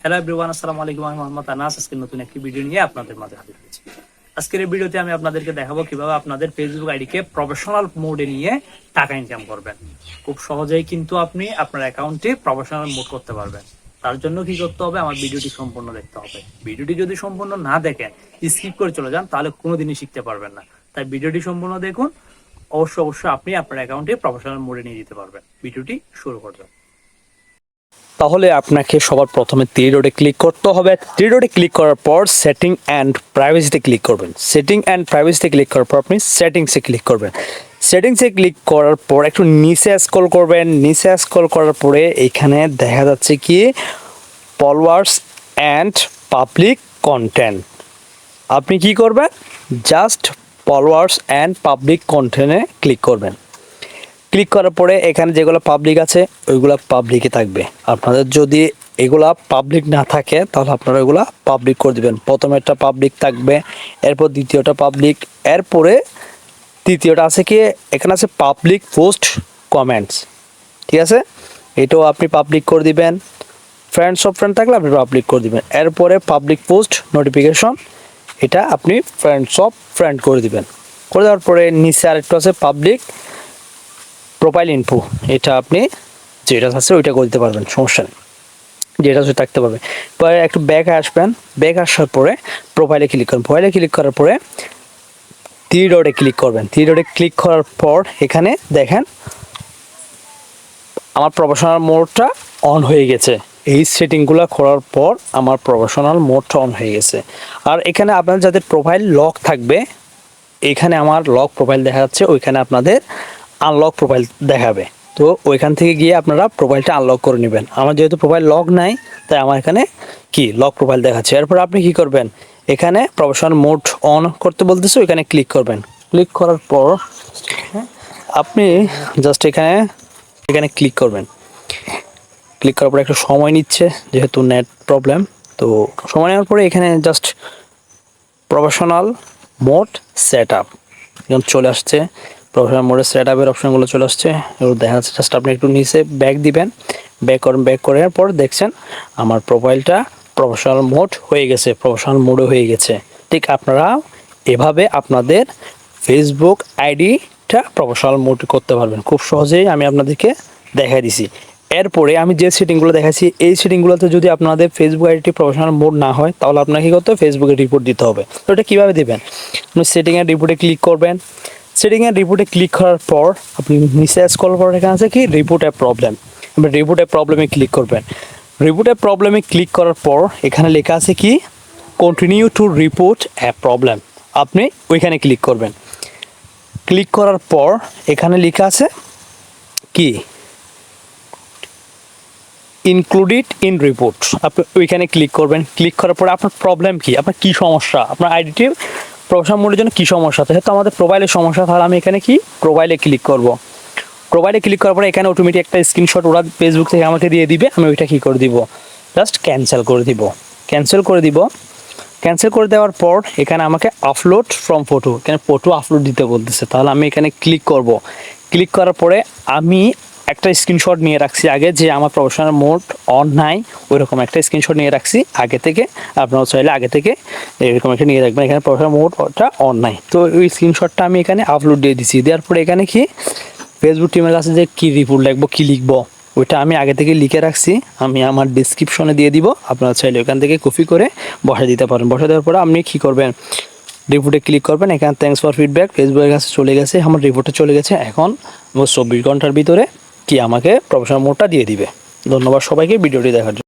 Hello everyone, আসসালামু আলাইকুম। আমি মোহাম্মদ আনাস। আজকে নতুন একটি ভিডিও নিয়ে আপনাদের মাঝে হাজির হয়েছি। আজকের এই ভিডিওতে আমি আপনাদেরকে দেখাবো কিভাবে আপনাদের ফেসবুক আইডিকে প্রফেশনাল মোডে নিয়ে টাকা ইনকাম করবেন। খুব সহজেই কিন্তু আপনি আপনার অ্যাকাউন্টে প্রফেশনাল মোড করতে পারবেন। তার জন্য কি করতে হবে? আমার ভিডিওটি সম্পূর্ণ দেখতে হবে। ভিডিওটি যদি সম্পূর্ণ না দেখেন, স্কিপ করে চলে যান, তাহলে কোনোদিনই শিখতে পারবেন না। তাই ভিডিওটি সম্পূর্ণ দেখুন। অবশ্যই আপনি আপনার অ্যাকাউন্টে প্রফেশনাল মোডে নিয়ে যেতে পারবেন। ভিডিওটি শুরু করবেন। তাহলে আপনাকে সবার প্রথমে থ্রি ডটে ক্লিক করতে হবে। থ্রি ডটে ক্লিক করার পর সেটিং অ্যান্ড প্রাইভেসিতে ক্লিক করবেন। সেটিং অ্যান্ড প্রাইভেসিতে ক্লিক করার পর আপনি সেটিংসে ক্লিক করবেন। সেটিংসে ক্লিক করার পর একটু নিচে স্ক্রল করবেন। নিচে স্ক্রল করার পরে এখানে দেখা যাচ্ছে কি ফলোয়ার্স অ্যান্ড পাবলিক কন্টেন্ট। আপনি কি করবেন? জাস্ট ফলোয়ার্স অ্যান্ড পাবলিক কন্টেন্টে ক্লিক করবেন। ক্লিক করার পরে এখানে যেগুলো পাবলিক আছে ওইগুলো পাবলিকই থাকবে। আপনাদের যদি এগুলা পাবলিক না থাকে তাহলে আপনারা এগুলা পাবলিক করে দিবেন। প্রথমে একটা পাবলিক থাকবে, এরপর দ্বিতীয়টা পাবলিক, এরপরে তৃতীয়টা আছে কি এখানে আছে পাবলিক পোস্ট কমেন্টস। ঠিক আছে, এটাও আপনি পাবলিক করে দিবেন। ফ্রেন্ডস অফ ফ্রেন্ড থাকলে আপনি পাবলিক করে দিবেন। এরপরে পাবলিক পোস্ট নোটিফিকেশন, এটা আপনি ফ্রেন্ডস অফ ফ্রেন্ড করে দিবেন। করে দেওয়ার পরে নিচে আরেকটু আছে পাবলিক প্রোফাইল ইনফো, এটা আপনি যেটা আছে ওইটা করে দিতে পারবেন, সমস্যা নেই, যেটা আছে থাকতে পারবে। পরে একটু ব্যাক আসবেন। ব্যাক আসার পরে প্রোফাইলে ক্লিক করবেন। প্রোফাইলে ক্লিক করার পরে থ্রি ডটে ক্লিক করবেন। থ্রি ডটে ক্লিক করার পর এখানে দেখেন আমার প্রফেশনাল মোডটা অন হয়ে গেছে। এই সেটিংগুলো করার পর আমার প্রফেশনাল মোডটা অন হয়ে গেছে। আর এখানে আপনার যাদের প্রোফাইল লক থাকবে, এখানে আমার লক প্রোফাইল দেখা যাচ্ছে, ওইখানে আপনাদের আনলক প্রোফাইল দেখাবে। তো ওইখান থেকে গিয়ে আপনারা প্রোফাইলটা আনলক করে নেবেন। আমার যেহেতু প্রোফাইল লক নাই তাই আমার এখানে কি লক প্রোফাইল দেখাচ্ছে। এরপর আপনি কি করবেন? এখানে প্রফেশনাল মোড অন করতে বলতেছে, ওইখানে ক্লিক করবেন। ক্লিক করার পর আপনি জাস্ট এখানে ক্লিক করবেন। ক্লিক করার পরে একটু সময় নিচ্ছে যেহেতু নেট প্রবলেম। তো সময় নেওয়ার পরে এখানে just professional mode set up এখন চলে আসছে। প্রফেশনাল মোডে সেট আপের অপশানগুলো চলে আসছে, এগুলো দেখা যাচ্ছে। জাস্ট আপনি একটু নিচে ব্যাক দিবেন। ব্যাক করার পর দেখছেন আমার প্রোফাইলটা প্রফেশনাল মোড হয়ে গেছে, প্রফেশনাল মোডে হয়ে গেছে। ঠিক আপনারা এভাবে আপনাদের ফেসবুক আইডিটা প্রফেশনাল মোড করতে পারবেন খুব সহজেই। আমি আপনাদেরকে দেখাই দিছি। এরপরে আমি যে সেটিংগুলো দেখাচ্ছি এই সেটিংগুলোতে যদি আপনাদের ফেসবুক আইডি প্রফেশনাল মোড না হয় তাহলে আপনাকে কী করতে হবে? ফেসবুকে রিপোর্ট দিতে হবে। তো এটা কীভাবে দেবেন? আপনি সেটিংয়ের রিপোর্টে ক্লিক করবেন। সেটিংয়ের রিপোর্টে ক্লিক করার পর আপনি নিচে স্ক্রল করার এখানে আছে কি রিপোর্ট এ প্রবলেম। আপনি রিপোর্ট এ প্রবলেমে ক্লিক করবেন। রিপোর্ট এ প্রবলেমে ক্লিক করার পর এখানে লেখা আছে কি continue to report A problem, আপনি ওইখানে ক্লিক করবেন। ক্লিক করার পর এখানে লেখা আছে কি ইনক্লুডেড ইন রিপোর্ট, আপনি ওইখানে ক্লিক করবেন। ক্লিক করার পরে আপনার প্রবলেম কি, আপনার কী সমস্যা, আপনার আইডিটি প্রফেশনাল মোডের জন্য কী সমস্যা। যেহেতু আমাদের প্রোফাইলের সমস্যা, তাহলে আমি এখানে কি প্রোফাইলে ক্লিক করব। প্রোফাইলে ক্লিক করার পরে এখানে অটোমেটিক একটা স্ক্রিনশট ওরা ফেসবুক থেকে আমাকে দিয়ে দিবে। আমি ওইটা কী করে দিব? জাস্ট ক্যান্সেল করে দিব। ক্যান্সেল করে দেওয়ার পর এখানে আমাকে আপলোড ফ্রম ফটো, এখানে ফটো আপলোড দিতে বলতেছে। তাহলে আমি এখানে ক্লিক করব। ক্লিক করার পরে আমি একটা স্ক্রিনশট নিয়ে রাখছি আগে, যে আমার প্রফেশনাল মোড অন নাই, ওইরকম একটা স্ক্রিনশট নিয়ে রাখছি আগে থেকে। আপনারা চাইলে আগে থেকে এরকম একটা নিয়ে রাখবেন। এখানে প্রফেশনাল মোডটা অন নাই, তো ওই স্ক্রিনশটটা আমি এখানে আপলোড দিয়ে দিচ্ছি। দেওয়ার পরে এখানে কি ফেসবুক টিমের কাছে যে কী রিপোর্ট লিখবো, কী লিখবো, ওইটা আমি আগে থেকে লিখে রাখছি, আমি আমার ডিসক্রিপশনে দিয়ে দিব। আপনারা চাইলে ওখান থেকে কপি করে বসে দিতে পারেন। বসে দেওয়ার পরে আপনি কী করবেন? রিপোর্টে ক্লিক করবেন। এখানে থ্যাঙ্কস ফর ফিডব্যাক, ফেসবুকের কাছে চলে গেছে, আমার রিপোর্টে চলে গেছে। এখন 24 ঘন্টার ভিতরে কি আমাকে প্রফেশনাল মোডটা দিয়ে দিবে। ধন্যবাদ সবাইকে ভিডিওটি দেখার জন্য।